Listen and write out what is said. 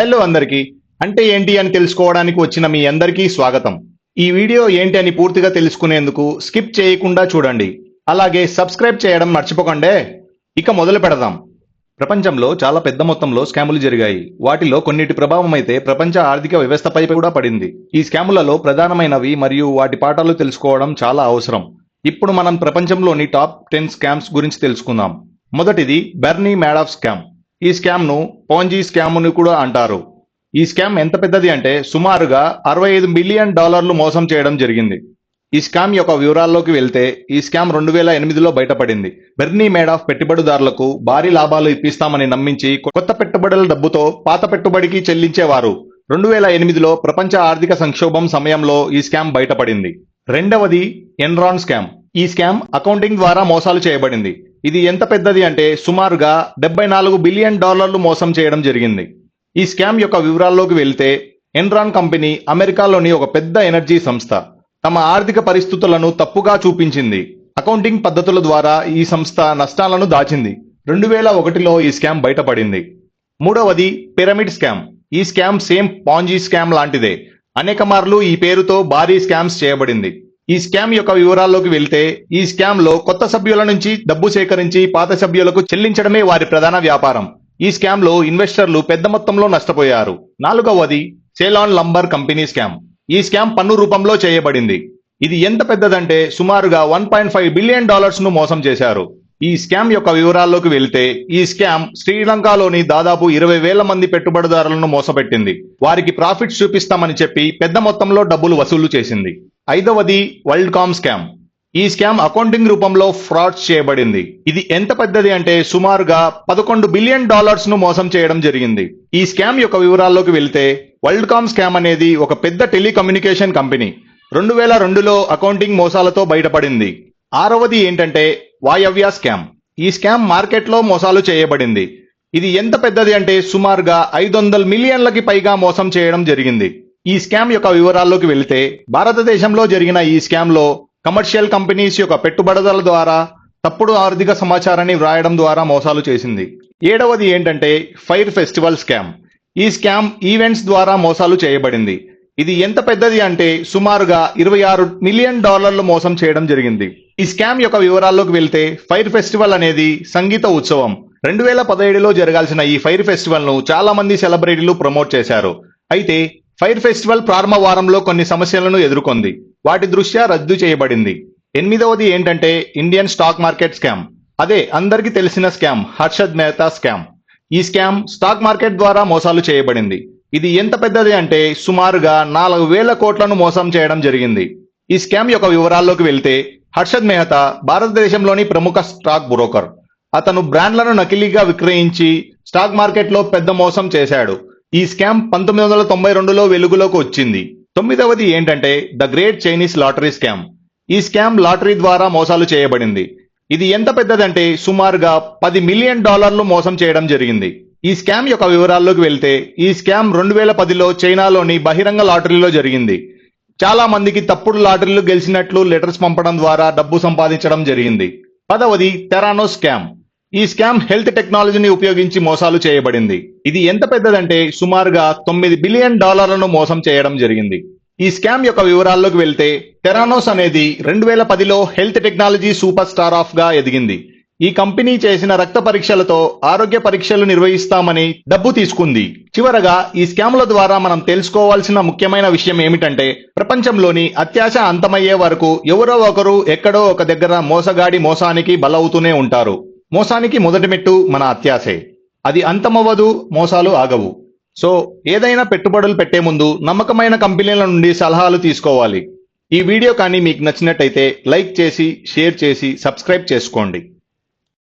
Hello అందరికీ. అంటే ఏంటి అని తెలుసుకోవడానికి వచ్చిన మీ అందరికీ స్వాగతం. ఈ వీడియో ఏంటి అని పూర్తిగా తెలుసుకునేందుకు స్కిప్ చేయకుండా చూడండి. అలాగే సబ్స్క్రైబ్ చేయడం మర్చిపోకండి. ఇక మొదలు పెడదాం. ప్రపంచంలో చాలా పెద్ద మొత్తంలో స్కాములు జరిగాయి. వాటిలో కొన్నిటి ప్రభావం అయితే ప్రపంచ ఆర్థిక వ్యవస్థపై కూడా పడింది. ఈ స్కాములలో ప్రధానమైనవి మరియు వాటి పాఠాలు తెలుసుకోవడం చాలా అవసరం. ఇప్పుడు మనం ప్రపంచంలోని టాప్ 10 స్కామ్స్ గురించి తెలుసుకుందాం. మొదటిది బెర్నీ మాడోఫ్ స్కామ్. ఈ స్కామ్ ను పోంజీ స్కామ్ ను కూడా అంటారు. ఈ స్కామ్ ఎంత పెద్దది అంటే సుమారుగా $65 బిలియన్ మోసం చేయడం జరిగింది. ఈ స్కామ్ యొక్క వివరాల్లోకి వెళ్తే ఈ స్కామ్ 2008లో బయటపడింది. బెర్నీ మాడోఫ్ పెట్టుబడిదారులకు భారీ లాభాలు ఇప్పిస్తామని నమ్మించి కొత్త పెట్టుబడుల డబ్బుతో పాత పెట్టుబడికి చెల్లించేవారు. 2008లో ప్రపంచ ఆర్థిక సంక్షోభం సమయంలో ఈ స్కామ్ బయటపడింది. రెండవది ఎన్రాన్ స్కామ్. ఈ స్కామ్ అకౌంటింగ్ ద్వారా మోసాలు చేయబడింది. ఇది ఎంత పెద్దది అంటే సుమారుగా $74 బిలియన్ మోసం చేయడం జరిగింది. ఈ స్కామ్ యొక్క వివరాల్లోకి వెళ్తే ఎన్రాన్ కంపెనీ అమెరికాలోని ఒక పెద్ద ఎనర్జీ సంస్థ. తమ ఆర్థిక పరిస్థితులను తప్పుగా చూపించింది. అకౌంటింగ్ పద్ధతుల ద్వారా ఈ సంస్థ నష్టాలను దాచింది. 2001లో ఈ స్కామ్ బయటపడింది. మూడవది పిరమిడ్ స్కామ్. ఈ స్కామ్ సేమ్ పాంజీ స్కామ్ లాంటిదే. అనేక మార్లు ఈ పేరుతో భారీ స్కామ్స్ చేయబడింది. ఈ స్కామ్ యొక్క వివరాల్లోకి వెళ్తే ఈ స్కామ్ లో కొత్త సభ్యుల నుంచి డబ్బు సేకరించి పాత సభ్యులకు చెల్లించడమే వారి ప్రధాన వ్యాపారం. ఈ స్కామ్ లో ఇన్వెస్టర్లు పెద్ద మొత్తంలో నష్టపోయారు. నాలుగవది సెలాన్ లంబర్ కంపెనీ స్కామ్. ఈ స్కామ్ పన్ను రూపంలో చేయబడింది. ఇది ఎంత పెద్దదంటే సుమారుగా $1.5 బిలియన్ ను మోసం చేశారు. ఈ స్కామ్ యొక్క వివరాల్లోకి వెళ్తే ఈ స్కామ్ శ్రీలంకలోని దాదాపు 20,000 మంది పెట్టుబడిదారులను మోసపెట్టింది. వారికి ప్రాఫిట్స్ చూపిస్తామని చెప్పి పెద్ద మొత్తంలో డబ్బులు వసూలు చేసింది. ఐదవది వరల్డ్ కామ్ స్కామ్. ఈ స్కామ్ అకౌంటింగ్ రూపంలో ఫ్రాడ్స్ చేయబడింది. ఇది ఎంత పెద్దది అంటే సుమారుగా $11 బిలియన్ ను మోసం చేయడం జరిగింది. ఈ స్కామ్ యొక్క వివరాల్లోకి వెళ్తే వరల్డ్ కామ్ స్కామ్ అనేది ఒక పెద్ద టెలికమ్యూనికేషన్ కంపెనీ. 2002లో అకౌంటింగ్ మోసాలతో బయటపడింది. ఆరవది ఏంటంటే వాయవ్య స్కామ్. ఈ స్కామ్ మార్కెట్లో మోసాలు చేయబడింది. ఇది ఎంత పెద్దది అంటే సుమారుగా 500 మిలియన్లకి పైగా మోసం చేయడం జరిగింది. ఈ స్కామ్ యొక్క వివరాల్లోకి వెళ్తే భారతదేశంలో జరిగిన ఈ స్కామ్ లో కమర్షియల్ కంపెనీస్ యొక్క పెట్టుబడుల ద్వారా తప్పుడు ఆర్థిక సమాచారాన్ని వ్రాయడం ద్వారా మోసాలు చేసింది. ఏడవది ఏంటంటే ఫైర్ ఫెస్టివల్ స్కామ్. ఈ స్కామ్ ఈవెంట్స్ ద్వారా మోసాలు చేయబడింది. ఇది ఎంత పెద్దది అంటే సుమారుగా $26 మిలియన్ మోసం చేయడం జరిగింది. ఈ స్కామ్ యొక్క వివరాల్లోకి వెళ్తే ఫైర్ ఫెస్టివల్ అనేది సంగీత ఉత్సవం. 2017లో జరగాల్సిన ఈ ఫైర్ ఫెస్టివల్ ను చాలా మంది సెలబ్రిటీలు ప్రమోట్ చేశారు. అయితే ఫైర్ ఫెస్టివల్ ప్రారంభ వారంలో కొన్ని సమస్యలను ఎదుర్కొంది. వాటి దృష్ట్యా రద్దు చేయబడింది. ఎనిమిదవది ఏంటంటే ఇండియన్ స్టాక్ మార్కెట్ స్కామ్. అదే అందరికీ తెలిసిన స్కామ్ హర్షద్ మెహతా స్కామ్. ఈ స్కామ్ స్టాక్ మార్కెట్ ద్వారా మోసాలు చేయబడింది. ఇది ఎంత పెద్దది అంటే సుమారుగా 4,000 కోట్లను మోసం చేయడం జరిగింది. ఈ స్కామ్ యొక్క వివరాల్లోకి వెళ్తే హర్షద్ మెహతా భారతదేశంలోని ప్రముఖ స్టాక్ బ్రోకర్. అతను బ్రాండ్లను నకిలీగా విక్రయించి స్టాక్ మార్కెట్లో పెద్ద మోసం చేశాడు. ఈ స్కామ్ 1992లో వెలుగులోకి వచ్చింది. తొమ్మిదవది ఏంటంటే the great Chinese lottery scam. ఈ స్కామ్ లాటరీ ద్వారా మోసాలు చేయబడింది. ఇది ఎంత పెద్దదంటే సుమారుగా $10 మిలియన్ మోసం చేయడం జరిగింది. ఈ స్కామ్ యొక్క వివరాల్లోకి వెళ్తే ఈ స్కామ్ 2010లో చైనాలోని బహిరంగ లాటరీలో జరిగింది. చాలా మందికి తప్పుడు లాటరీలు గెలిచినట్లు లెటర్స్ పంపడం ద్వారా డబ్బు సంపాదించడం జరిగింది. 10వది థెరానోస్ స్కామ్. ఈ స్కామ్ హెల్త్ టెక్నాలజీని ఉపయోగించి మోసాలు చేయబడింది. ఇది ఎంత పెద్దదంటే సుమారుగా $9 బిలియన్ మోసం చేయడం జరిగింది. ఈ స్కామ్ యొక్క వివరాల్లోకి వెళ్తే థెరానోస్ అనేది 2010లో health technology super star of గా ఎదిగింది. ఈ కంపెనీ చేసిన రక్త పరీక్షలతో ఆరోగ్య పరీక్షలు నిర్వహిస్తామని డబ్బు తీసుకుంది. చివరగా ఈ స్కామ్ల ద్వారా మనం తెలుసుకోవాల్సిన ముఖ్యమైన విషయం ఏమిటంటే ప్రపంచంలోని అత్యాశ అంతమయ్యే వరకు ఎవరో ఒకరు ఎక్కడో ఒక దగ్గర మోసగాడి మోసానికి బలవుతూనే ఉంటారు. మోసానికి మొదటి మెట్టు మన అత్యాశే. అది అంతమవ్వదు, మోసాలు ఆగవు. సో ఏదైనా పెట్టుబడులు పెట్టే ముందు నమ్మకమైన కంపెనీల నుండి సలహాలు తీసుకోవాలి. ఈ వీడియో కానీ మీకు నచ్చినట్టయితే లైక్ చేసి షేర్ చేసి సబ్స్క్రైబ్ చేసుకోండి.